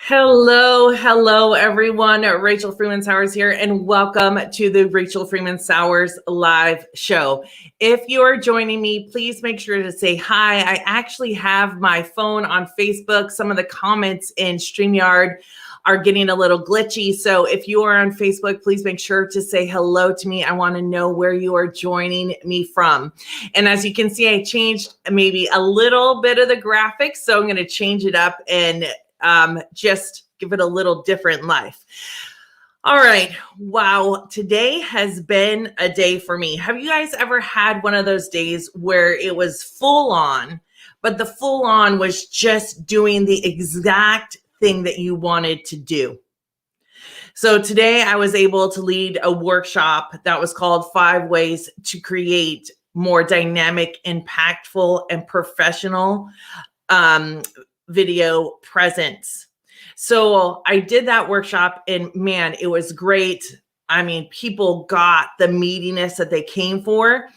Hello, everyone. Rachel Freeman Sowers here, and welcome to the Rachel Freeman Sowers live show. If you are joining me, please make sure to say hi. I actually have my phone on Facebook. Some of the comments in StreamYard are getting a little glitchy. So if you are on Facebook, please make sure to say hello to me. I want to know where you are joining me from. And as you can see, I changed maybe a little bit of the graphics. So I'm going to change it up and just give it a little different life. All right. Wow. Today has been a day for me. Have you guys ever had one of those days where it was full on, but the full on was just doing the exact thing that you wanted to do? So today I was able to lead a workshop that was called 5 Ways to Create More Dynamic, Impactful, and Professional video presence. So I did that workshop and man, it was great. I mean, people got the meatiness that they came for.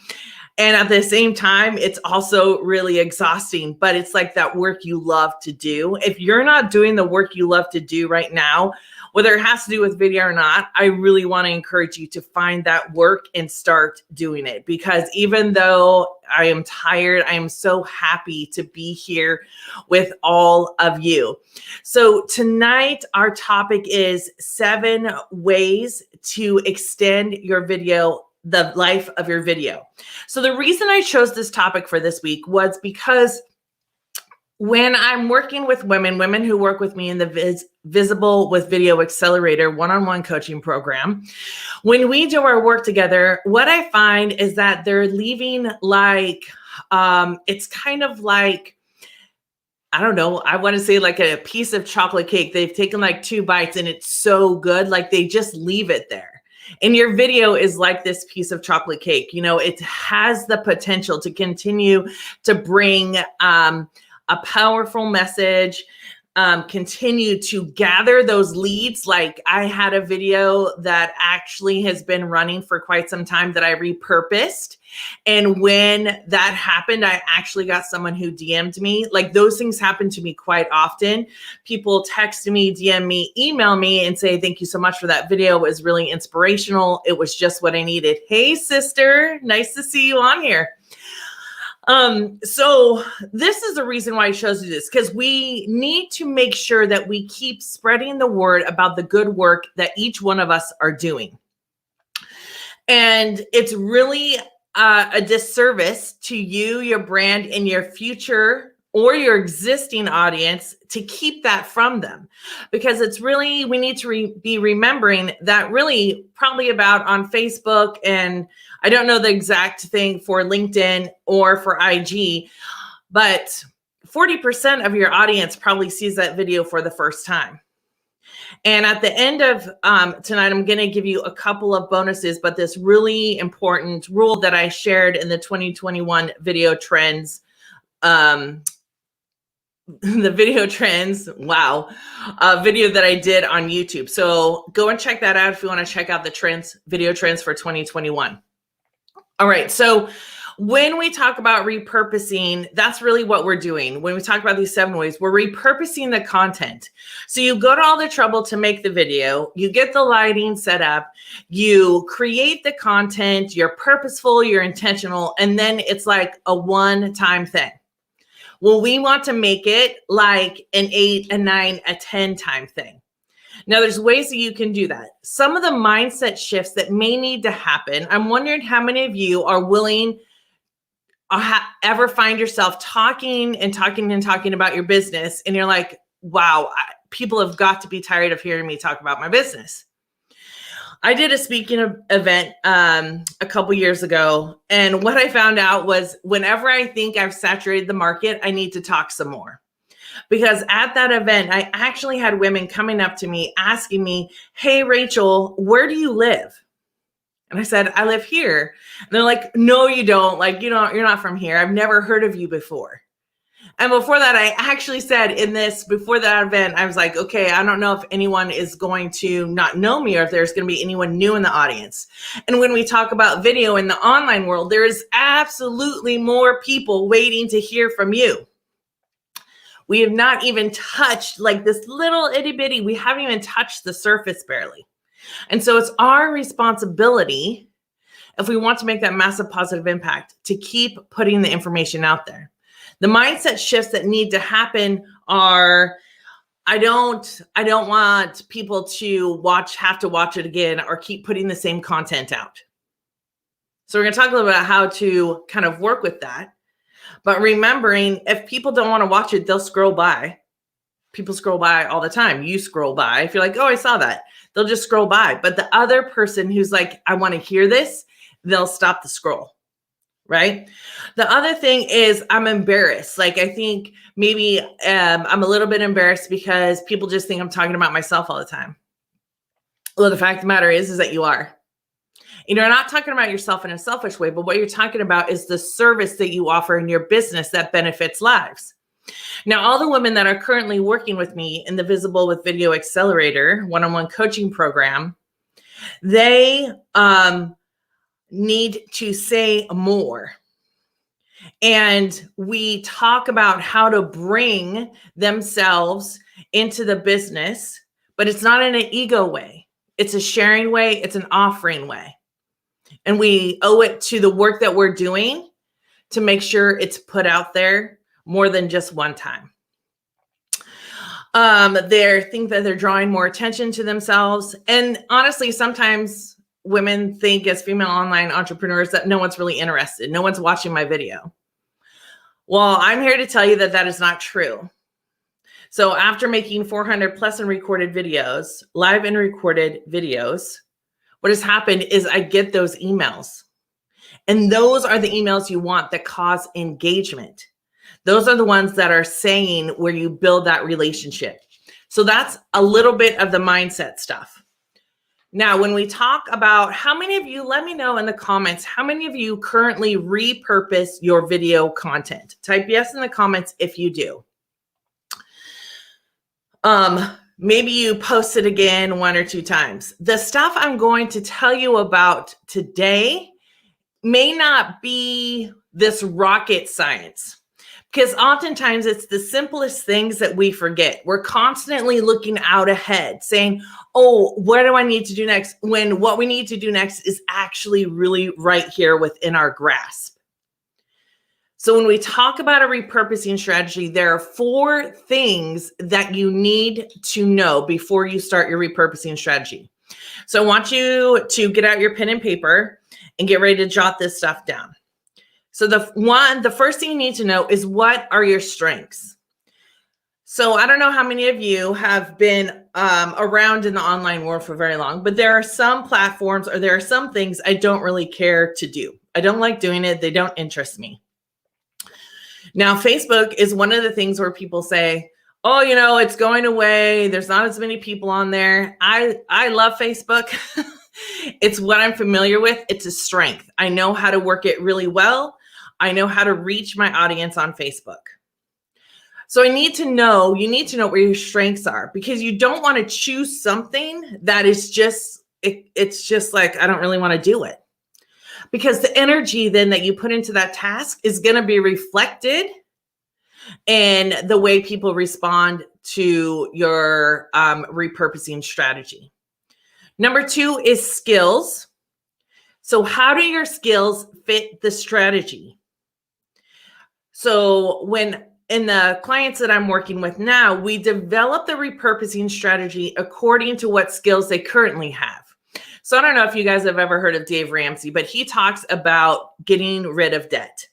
And at the same time, it's also really exhausting, but it's like that work you love to do. If you're not doing the work you love to do right now, whether it has to do with video or not, I really want to encourage you to find that work and start doing it. Because even though I am tired, I am so happy to be here with all of you. So tonight, our topic is 7 ways to extend your video, the life of your video. So the reason I chose this topic for this week was because when I'm working with women who work with me in the Visible with Video Accelerator one-on-one coaching program, when we do our work together, what I find is that they're leaving like, it's kind of like, I don't know, I want to say like a piece of chocolate cake. They've taken like 2 bites and it's so good, like they just leave it there. And your video is like this piece of chocolate cake. You know, it has the potential to continue to bring a powerful message, continue to gather those leads. Like I had a video that actually has been running for quite some time that I repurposed. And when that happened, I actually got someone who DM'd me. Like those things happen to me quite often. People text me, DM me, email me and say, thank you so much for that video. It was really inspirational. It was just what I needed. Hey, sister, nice to see you on here. So this is the reason why I chose this, because we need to make sure that we keep spreading the word about the good work that each one of us are doing. And it's really a disservice to you, your brand, and your future or your existing audience to keep that from them, because it's really, we need to be remembering that really probably about on Facebook, and I don't know the exact thing for LinkedIn or for IG, but 40% of your audience probably sees that video for the first time. And at the end of tonight, I'm going to give you a couple of bonuses, but this really important rule that I shared in the 2021 video trends, the video trends, wow, video that I did on YouTube. So go and check that out if you want to check out the trends, video trends for 2021. All right. So when we talk about repurposing, that's really what we're doing. When we talk about these 7 ways, we're repurposing the content. So you go to all the trouble to make the video, you get the lighting set up, you create the content, you're purposeful, you're intentional, and then it's like a one-time thing. Well, we want to make it like an 8, a 9, a 10 time thing. Now, there's ways that you can do that. Some of the mindset shifts that may need to happen. I'm wondering how many of you are willing ever find yourself talking about your business, and you're like, wow, people have got to be tired of hearing me talk about my business. I did a speaking event a couple years ago, and what I found out was whenever I think I've saturated the market, I need to talk some more. Because at that event, I actually had women coming up to me asking me, hey, Rachel, where do you live? And I said, I live here. And they're like, no, you don't. Like, you're not from here. I've never heard of you before. And before that, I actually said before that event, I was like, okay, I don't know if anyone is going to not know me or if there's going to be anyone new in the audience. And when we talk about video in the online world, there is absolutely more people waiting to hear from you. We have not even touched like this little itty bitty, we haven't even touched the surface barely. And so it's our responsibility, if we want to make that massive positive impact, to keep putting the information out there. The mindset shifts that need to happen are, I don't want people to have to watch it again or keep putting the same content out. So we're going to talk a little bit about how to kind of work with that. But remembering, if people don't want to watch it, they'll scroll by. People scroll by all the time. You scroll by. If you're like, oh, I saw that, they'll just scroll by. But the other person who's like, I want to hear this, they'll stop the scroll, right? The other thing is I'm embarrassed. Like, I think maybe I'm a little bit embarrassed because people just think I'm talking about myself all the time. Well, the fact of the matter is that you are. You're not talking about yourself in a selfish way, but what you're talking about is the service that you offer in your business that benefits lives. Now, all the women that are currently working with me in the Visible with Video Accelerator one-on-one coaching program, they need to say more. And we talk about how to bring themselves into the business, but it's not in an ego way. It's a sharing way. It's an offering way. And we owe it to the work that we're doing to make sure it's put out there more than just one time. They think that they're drawing more attention to themselves. And honestly, sometimes women think as female online entrepreneurs that no one's really interested. No one's watching my video. Well, I'm here to tell you that that is not true. So after making 400 plus in recorded videos, live and recorded videos, what has happened is I get those emails. And those are the emails you want that cause engagement. Those are the ones that are saying where you build that relationship. So that's a little bit of the mindset stuff. Now, when we talk about how many of you, let me know in the comments, how many of you currently repurpose your video content? Type yes in the comments if you do. Maybe you post it again 1 or 2 times. The stuff I'm going to tell you about today may not be this rocket science, because oftentimes it's the simplest things that we forget. We're constantly looking out ahead saying, oh, what do I need to do next? When what we need to do next is actually really right here within our grasp. So when we talk about a repurposing strategy, there are 4 things that you need to know before you start your repurposing strategy. So I want you to get out your pen and paper and get ready to jot this stuff down. So the first thing you need to know is, what are your strengths? So I don't know how many of you have been around in the online world for very long, but there are some platforms, or there are some things I don't really care to do. I don't like doing it. They don't interest me. Now, Facebook is one of the things where people say, oh, it's going away. There's not as many people on there. I love Facebook. It's what I'm familiar with. It's a strength. I know how to work it really well. I know how to reach my audience on Facebook. So you need to know where your strengths are, because you don't want to choose something that is just, it's just like, I don't really want to do it. Because the energy then that you put into that task is going to be reflected in the way people respond to your repurposing strategy. Number 2 is skills. So how do your skills fit the strategy? So in the clients that I'm working with now, we develop the repurposing strategy according to what skills they currently have. So I don't know if you guys have ever heard of Dave Ramsey, but he talks about getting rid of debt.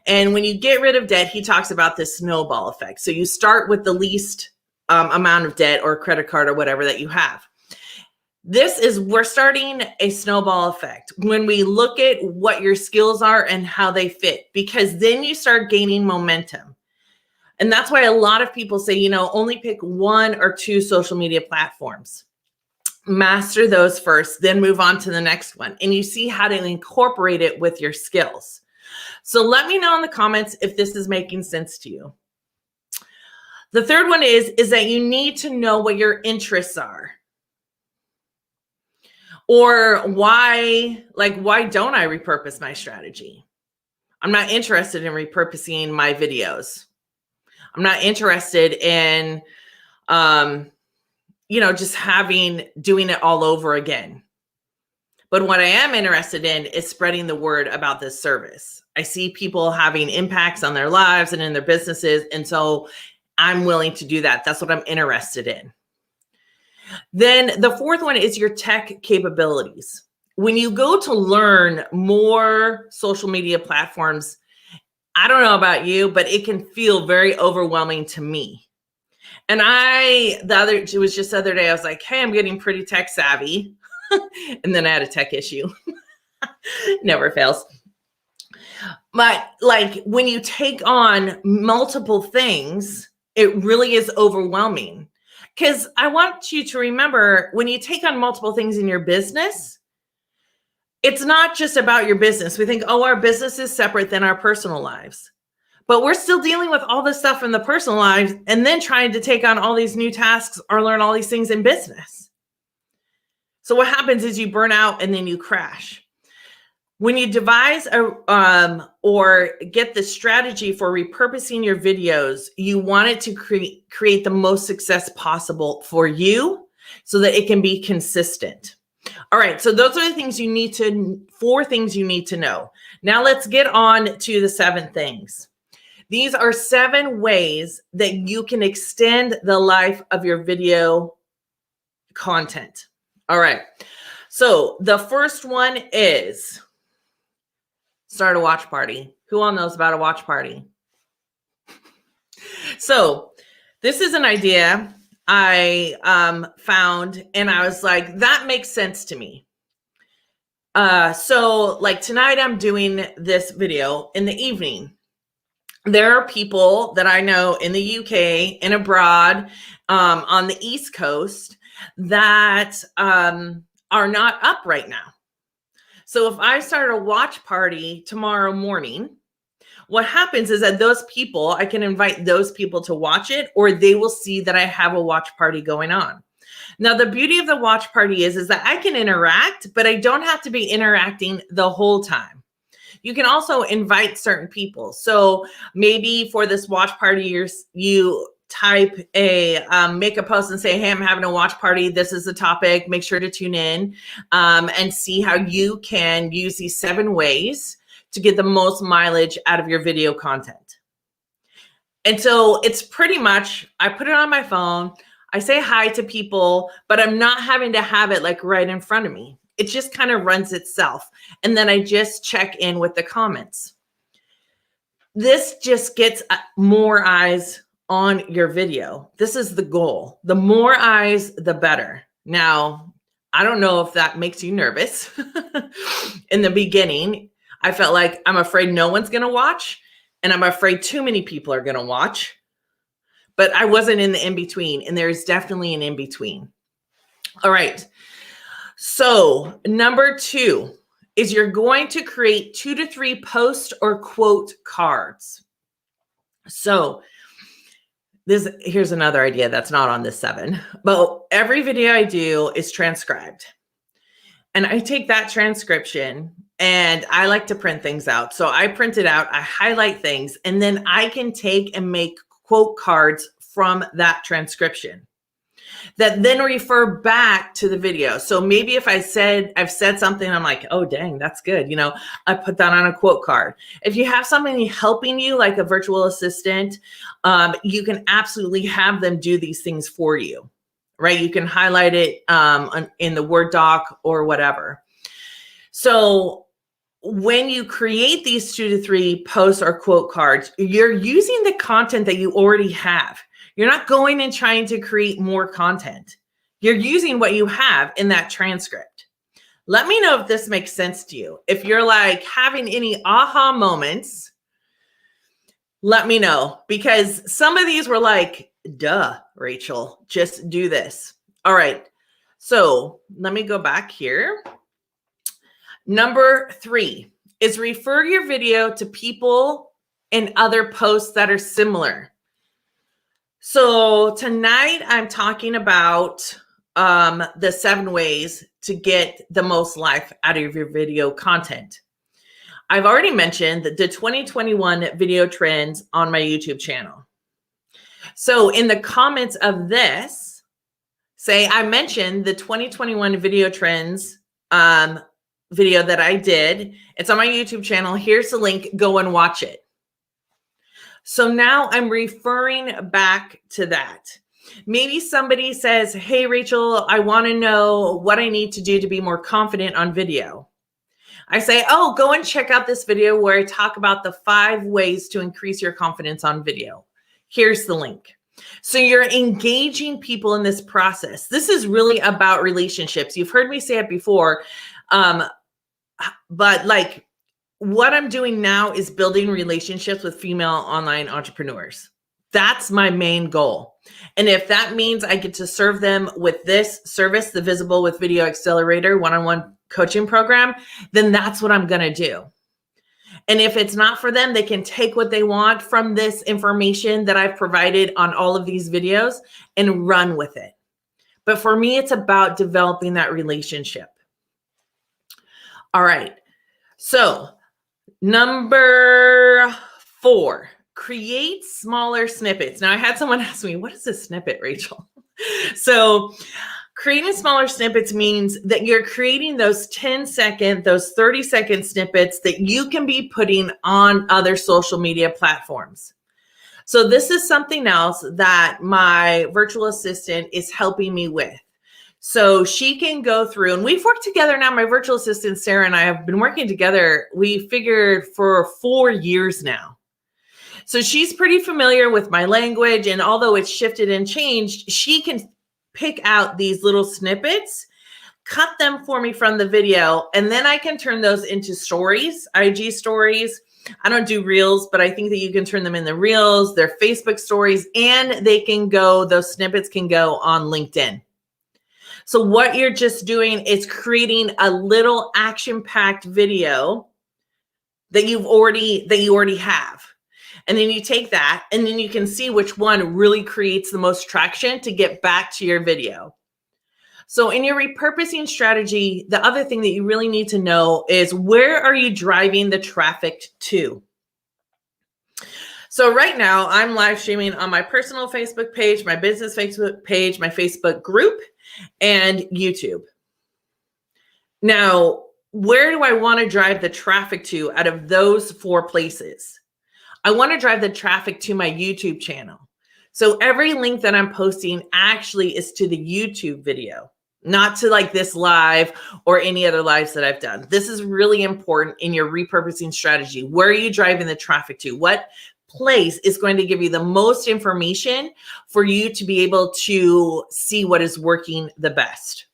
And when you get rid of debt, he talks about this snowball effect. So you start with the least amount of debt or credit card or whatever that you have. We're starting a snowball effect when we look at what your skills are and how they fit, because then you start gaining momentum. And that's why a lot of people say, only pick 1 or 2 social media platforms. Master those first, then move on to the next one. And you see how to incorporate it with your skills. So let me know in the comments if this is making sense to you. The third one is that you need to know what your interests are. Or why don't I repurpose my strategy? I'm not interested in repurposing my videos. I'm not interested in, just doing it all over again. But what I am interested in is spreading the word about this service. I see people having impacts on their lives and in their businesses. And so I'm willing to do that. That's what I'm interested in. Then the fourth one is your tech capabilities. When you go to learn more social media platforms, I don't know about you, but it can feel very overwhelming to me. And it was just the other day, I was like, hey, I'm getting pretty tech savvy. And then I had a tech issue. Never fails. But like when you take on multiple things, it really is overwhelming. Because I want you to remember, when you take on multiple things in your business, it's not just about your business. We think, oh, our business is separate than our personal lives. But we're still dealing with all this stuff in the personal lives and then trying to take on all these new tasks or learn all these things in business. So what happens is you burn out and then you crash. When you devise or get the strategy for repurposing your videos, you want it to create the most success possible for you so that it can be consistent. All right, so those are the things four things you need to know. Now let's get on to the 7 things. These are 7 ways that you can extend the life of your video content. All right, so the first one is start a watch party. Who all knows about a watch party? So this is an idea I found, and I was like, that makes sense to me. So like tonight I'm doing this video in the evening. There are people that I know in the UK and abroad on the East Coast that are not up right now. So if I start a watch party tomorrow morning, what happens is that I can invite those people to watch it, or they will see that I have a watch party going on. Now, the beauty of the watch party is that I can interact, but I don't have to be interacting the whole time. You can also invite certain people. So maybe for this watch party, you type make a post and say, hey, I'm having a watch party. This is the topic. Make sure to tune in and see how you can use these 7 ways to get the most mileage out of your video content. And so it's pretty much, I put it on my phone. I say hi to people, but I'm not having to have it like right in front of me. It just kind of runs itself. And then I just check in with the comments. This just gets more eyes on your video. This is the goal. The more eyes, the better. Now, I don't know if that makes you nervous. In the beginning, I felt like I'm afraid no one's going to watch, and I'm afraid too many people are going to watch. But I wasn't in the in-between, and there's definitely an in-between. All right. So number 2 is you're going to create 2 to 3 post or quote cards. So here's another idea that's not on this 7, but every video I do is transcribed. And I take that transcription and I like to print things out. So I print it out, I highlight things, and then I can take and make quote cards from that transcription that then refer back to the video. So maybe if I've said something, I'm like, oh, dang, that's good. I put that on a quote card. If you have somebody helping you, like a virtual assistant, you can absolutely have them do these things for you, right? You can highlight it in the Word doc or whatever. So when you create these 2 to 3 posts or quote cards, you're using the content that you already have. You're not going and trying to create more content. You're using what you have in that transcript. Let me know if this makes sense to you. If you're like having any aha moments, let me know, because some of these were like, duh, Rachel, just do this. All right. So let me go back here. Number 3 is refer your video to people and other posts that are similar. So tonight I'm talking about the 7 ways to get the most life out of your video content. I've already mentioned the 2021 video trends on my YouTube channel. So in the comments of this, say I mentioned the 2021 video trends video that I did. It's on my YouTube channel. Here's the link. Go and watch it. So now I'm referring back to that. Maybe somebody says, hey, Rachel, I want to know what I need to do to be more confident on video. I say, oh, go and check out this video where I talk about the 5 ways to increase your confidence on video. Here's the link. So you're engaging people in this process. This is really about relationships. You've heard me say it before, but like what I'm doing now is building relationships with female online entrepreneurs. That's my main goal. And if that means I get to serve them with this service, the Visible with Video Accelerator one-on-one coaching program, then that's what I'm going to do. And if it's not for them, they can take what they want from this information that I've provided on all of these videos and run with it. But for me, it's about developing that relationship. All right. So number 4, create smaller snippets. Now I had someone ask me, what is a snippet, Rachel? So creating smaller snippets means that you're creating those 10-second, those 30-second snippets that you can be putting on other social media platforms. So this is something else that my virtual assistant is helping me with. So she can go through, and we've worked together now. My virtual assistant, Sarah, and I have been working together, we figured, for 4 years now. So she's pretty familiar with my language, and although it's shifted and changed, she can pick out these little snippets, cut them for me from the video, and then I can turn those into stories, IG stories. I don't do reels, but I think that you can turn them into reels, their Facebook stories, and they can go, those snippets can go on LinkedIn. So what you're just doing is creating a little action-packed video that you already have. And then you take that and then you can see which one really creates the most traction to get back to your video. So in your repurposing strategy, the other thing that you really need to know is, where are you driving the traffic to? So right now I'm live streaming on my personal Facebook page, my business Facebook page, my Facebook group, and YouTube. Now, where do I want to drive the traffic to out of those 4 places? I want to drive the traffic to my YouTube channel. So every link that I'm posting actually is to the YouTube video, not to like this live or any other lives that I've done. This is really important in your repurposing strategy. Where are you driving the traffic to? What place is going to give you the most information for you to be able to see what is working the best?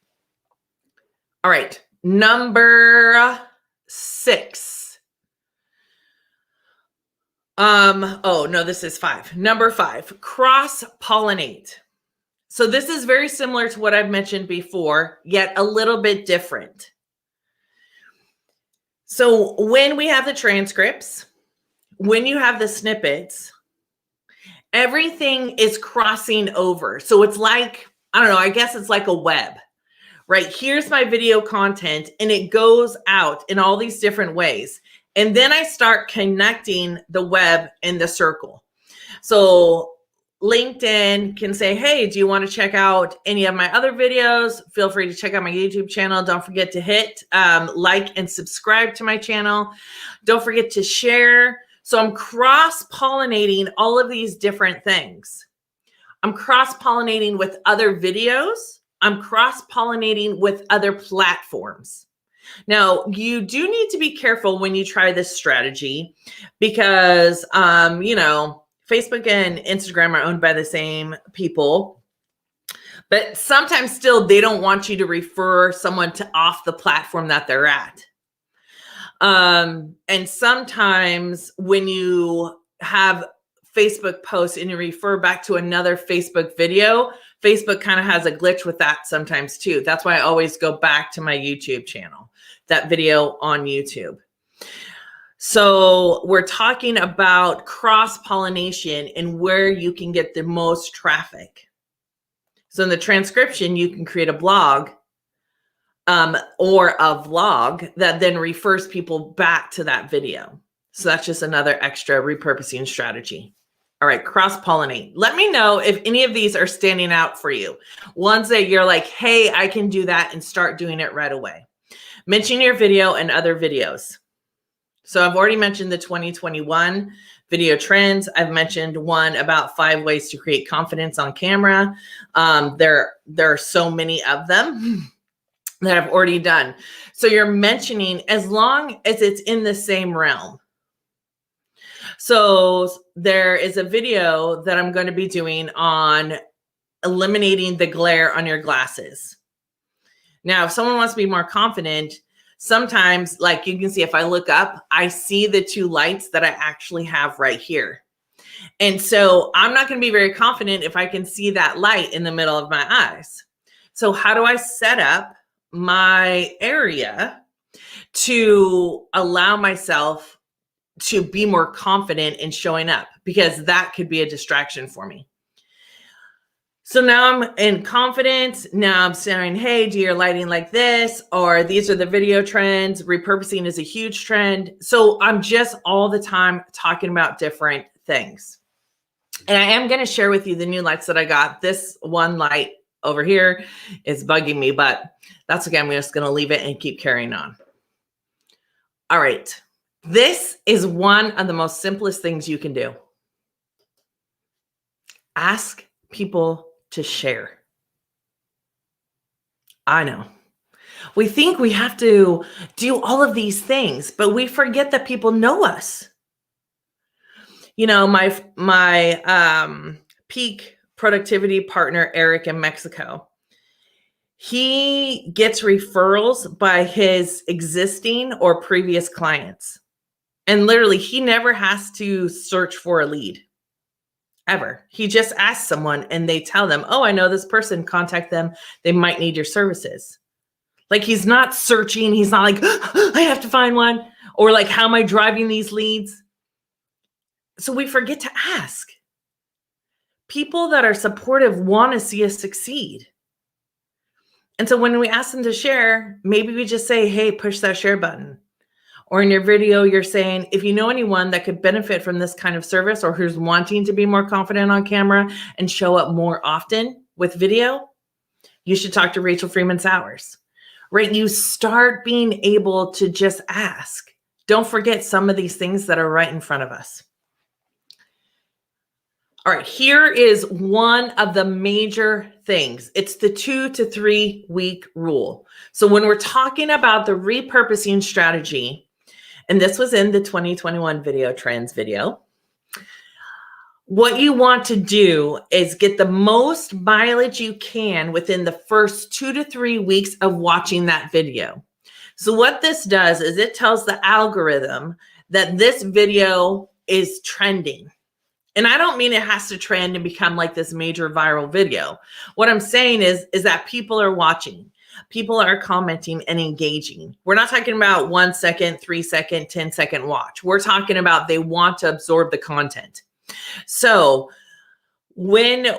All right, number 6. Oh no, this is 5. Number 5, cross-pollinate. So this is very similar to what I've mentioned before, yet a little bit different. So when we have the transcripts, when you have the snippets, everything is crossing over. So it's like, I don't know, I guess it's like a web, right? Here's my video content and it goes out in all these different ways. And then I start connecting the web and the circle. So LinkedIn can say, hey, do you want to check out any of my other videos? Feel free to check out my YouTube channel. Don't forget to hit like and subscribe to my channel. Don't forget to share. So I'm cross-pollinating all of these different things. I'm cross-pollinating with other videos. I'm cross-pollinating with other platforms. Now, you do need to be careful when you try this strategy because, you know, Facebook and Instagram are owned by the same people, but sometimes still they don't want you to refer someone to off the platform that they're at. And sometimes when you have Facebook posts and you refer back to another Facebook video, Facebook kind of has a glitch with that sometimes too. That's why I always go back to my YouTube channel, that video on YouTube. So we're talking about cross-pollination and where you can get the most traffic. So in the transcription, you can create a blog or a vlog that then refers people back to that video. So that's just another extra repurposing strategy. All right, cross-pollinate. Let me know if any of these are standing out for you. Ones that you're like, hey, I can do that and start doing it right away. Mention your video and other videos. So I've already mentioned the 2021 video trends. I've mentioned one about 5 ways to create confidence on camera. There are so many of them that I've already done. So you're mentioning as long as it's in the same realm. So there is a video that I'm going to be doing on eliminating the glare on your glasses. Now, if someone wants to be more confident, sometimes, like you can see, if I look up, I see the 2 lights that I actually have right here. And so I'm not going to be very confident if I can see that light in the middle of my eyes. So how do I set up my area to allow myself to be more confident in showing up? Because that could be a distraction for me. So now I'm in confidence. Now I'm saying, hey, do your lighting like this, or these are the video trends. Repurposing is a huge trend. So I'm just all the time talking about different things. And I am going to share with you the new lights that I got. This one light over here is bugging me, but that's okay. I'm just going to leave it and keep carrying on. All right. This is one of the most simplest things you can do. Ask people to share. I know. We think we have to do all of these things, but we forget that people know us. You know, my peak productivity partner, Eric in Mexico, he gets referrals by his existing or previous clients. And literally, he never has to search for a lead, ever. He just asks someone and they tell them, oh, I know this person, contact them. They might need your services. Like, he's not searching. He's not like, I have to find one. Or like, how am I driving these leads? So we forget to ask. People that are supportive want to see us succeed. And so when we ask them to share, maybe we just say, hey, push that share button. Or in your video, you're saying, if you know anyone that could benefit from this kind of service or who's wanting to be more confident on camera and show up more often with video, you should talk to Rachel Freeman Sowers, right? You start being able to just ask. Don't forget some of these things that are right in front of us. All right, here is one of the major things. It's the 2 to 3 week rule. So when we're talking about the repurposing strategy, and this was in the 2021 video trends video, what you want to do is get the most mileage you can within the first 2 to 3 weeks of watching that video. So what this does is it tells the algorithm that this video is trending. And I don't mean it has to trend and become like this major viral video. What I'm saying is that people are watching. People are commenting and engaging. We're not talking about 1 second, 3 second, 10-second watch. We're talking about they want to absorb the content. So when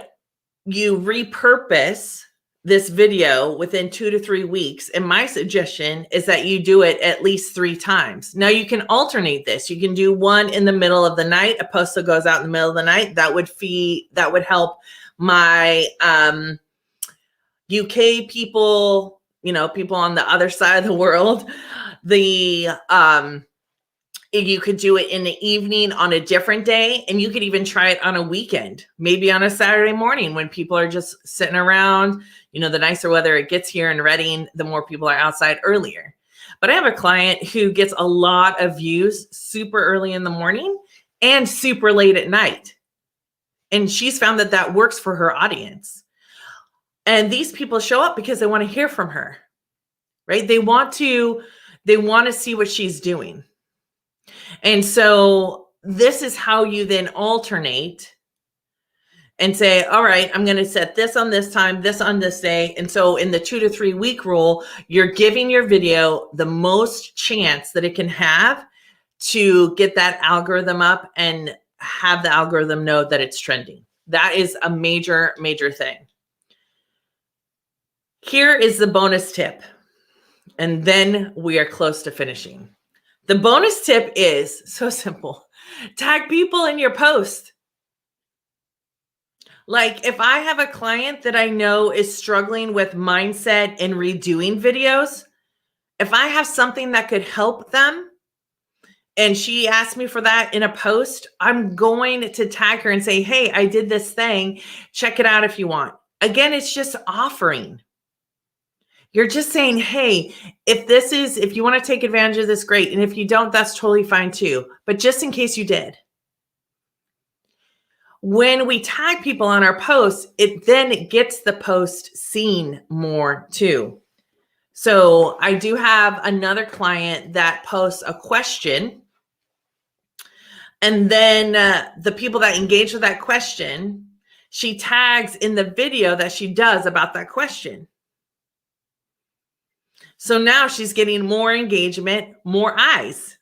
you repurpose this video within 2 to 3 weeks, and my suggestion is that you do it at least 3 times. Now you can alternate this. You can do one in the middle of the night, a post that goes out in the middle of the night. That would help my UK people, people on the other side of the world. You could do it in the evening on a different day, and you could even try it on a weekend, maybe on a Saturday morning when people are just sitting around. The nicer weather it gets here in Reading, the more people are outside earlier. But I have a client who gets a lot of views super early in the morning and super late at night. And she's found that that works for her audience. And these people show up because they want to hear from her, right? They want to see what she's doing. And so this is how you then alternate and say, all right, I'm going to set this on this time, this on this day. And so in the 2 to 3 week rule, you're giving your video the most chance that it can have to get that algorithm up and have the algorithm know that it's trending. That is a major, major thing. Here is the bonus tip. And then we are close to finishing. The bonus tip is so simple. Tag people in your post. Like if I have a client that I know is struggling with mindset and redoing videos, if I have something that could help them and she asked me for that in a post, I'm going to tag her and say, hey, I did this thing. Check it out if you want. Again, it's just offering. You're just saying, hey, if you want to take advantage of this, great. And if you don't, that's totally fine too. But just in case you did. When we tag people on our posts, it then gets the post seen more too. So I do have another client that posts a question. And then the people that engage with that question, she tags in the video that she does about that question. So now she's getting more engagement, more eyes.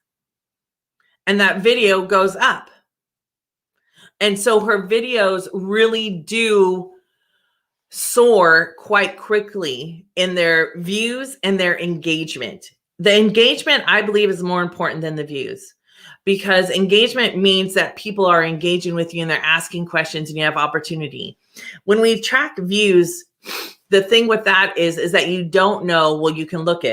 And that video goes up. And so her videos really do soar quite quickly in their views and their engagement. The engagement, I believe, is more important than the views, because engagement means that people are engaging with you and they're asking questions and you have opportunity. When we track views, the thing with that is that you don't know, well, you can look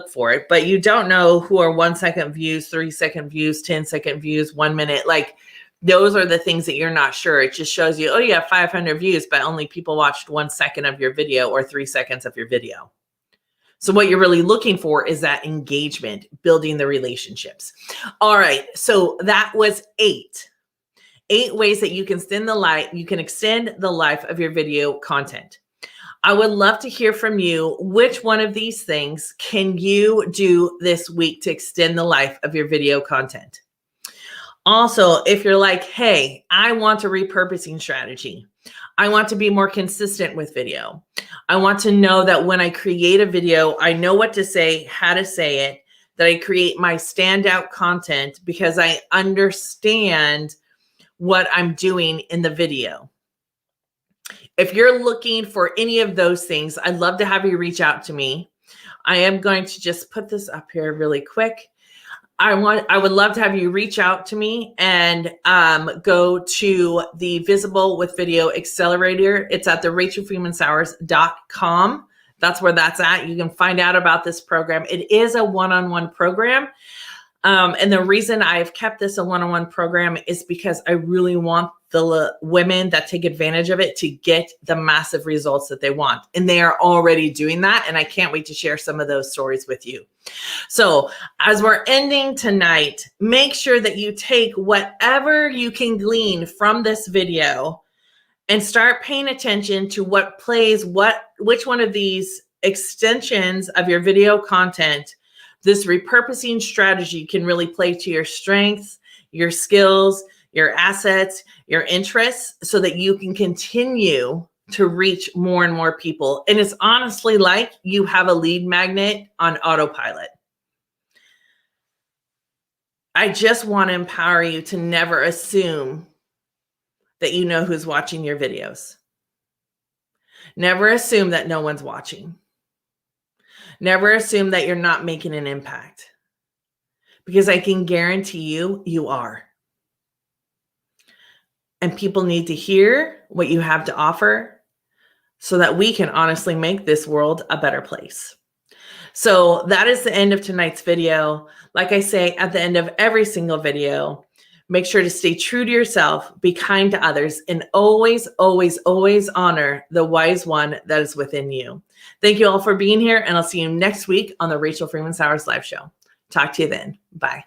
for it, but you don't know who are 1 second views, 3 second views, 10-second views, 1 minute. Like those are the things that you're not sure. It just shows you, oh, you have 500 views, but only people watched 1 second of your video or 3 seconds of your video. So what you're really looking for is that engagement, building the relationships. All right. So that was 8 ways that you can extend the life of your video content. I would love to hear from you. Which one of these things can you do this week to extend the life of your video content? Also, if you're like, hey, I want a repurposing strategy. I want to be more consistent with video. I want to know that when I create a video, I know what to say, how to say it, that I create my standout content because I understand what I'm doing in the video. If you're looking for any of those things, I'd love to have you reach out to me. I am going to just put this up here really quick. I would love to have you reach out to me and go to the Visible with Video Accelerator. It's at the RachelFreemanSauers.com. That's where that's at. You can find out about this program. It is a one-on-one program. And the reason I've kept this a one-on-one program is because I really want the women that take advantage of it to get the massive results that they want. And they are already doing that. And I can't wait to share some of those stories with you. So as we're ending tonight, make sure that you take whatever you can glean from this video and start paying attention to what plays, which one of these extensions of your video content, this repurposing strategy can really play to your strengths, your skills, your assets, your interests, so that you can continue to reach more and more people. And it's honestly like you have a lead magnet on autopilot. I just want to empower you to never assume that you know who's watching your videos. Never assume that no one's watching. Never assume that you're not making an impact, because I can guarantee you, you are. And people need to hear what you have to offer so that we can honestly make this world a better place. So that is the end of tonight's video. Like I say at the end of every single video, make sure to stay true to yourself, be kind to others, and always, always, always honor the wise one that is within you. Thank you all for being here, and I'll see you next week on the Rachel Freeman Sauers Live Show. Talk to you then. Bye.